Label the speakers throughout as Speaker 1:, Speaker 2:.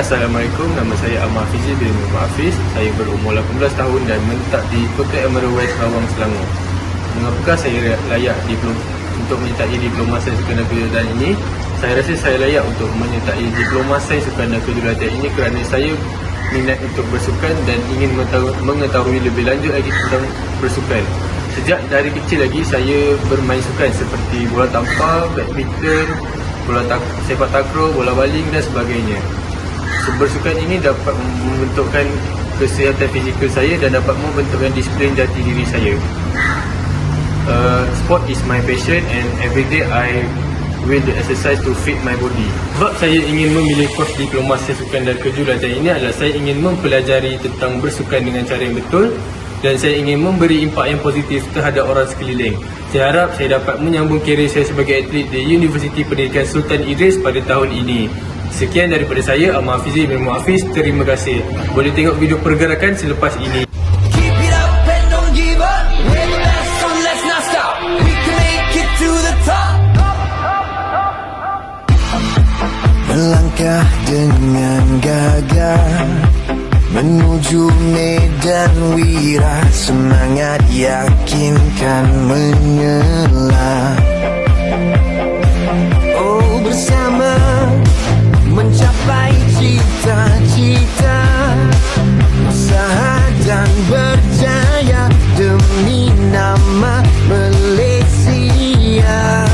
Speaker 1: Assalamualaikum, nama saya Ahmad Fizi bin Hafiz. Saya berumur 18 tahun dan menetap di Kota Emerald West, Rawang, Selangor. Mengapakah saya layak untuk menyertai Diploma Sains Sukan dan Kejuratan ini? Saya rasa saya layak untuk menyertai Diploma Sains Sukan dan Kejuratan ini kerana saya minat untuk bersukan dan ingin mengetahui lebih lanjut lagi tentang bersukan. Sejak dari kecil lagi saya bermain sukan seperti bola tampar, badminton, sepak takraw, bola baling dan sebagainya. Bersukan ini dapat membentukkan kesihatan fizikal saya dan dapat membentukkan disiplin jati diri saya. Sport is my passion and every day I will do exercise to fit my body. Sebab saya ingin memilih kos Diploma Sains Sukan dan Kejuratan ini adalah saya ingin mempelajari tentang bersukan dengan cara yang betul dan saya ingin memberi impak yang positif terhadap orang sekeliling. Saya harap saya dapat menyambung kerjaya saya sebagai atlet di Universiti Pendidikan Sultan Idris pada tahun ini. Sekian daripada saya, Ahmad Fizi bin Hafiz. Terima kasih. Boleh tengok video pergerakan selepas ini.
Speaker 2: Melangkah dengan gagah menuju medan wira, semangat yakinkan menyela. Oh, bersama mencapai cita-cita, usaha dan berjaya demi nama Malaysia.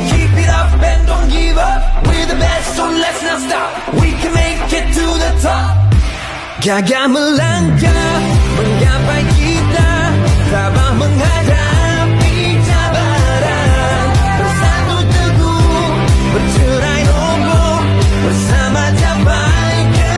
Speaker 2: Keep it up and don't give up. We're the best, so let's not stop. We can make it to the top. Gagah melangkah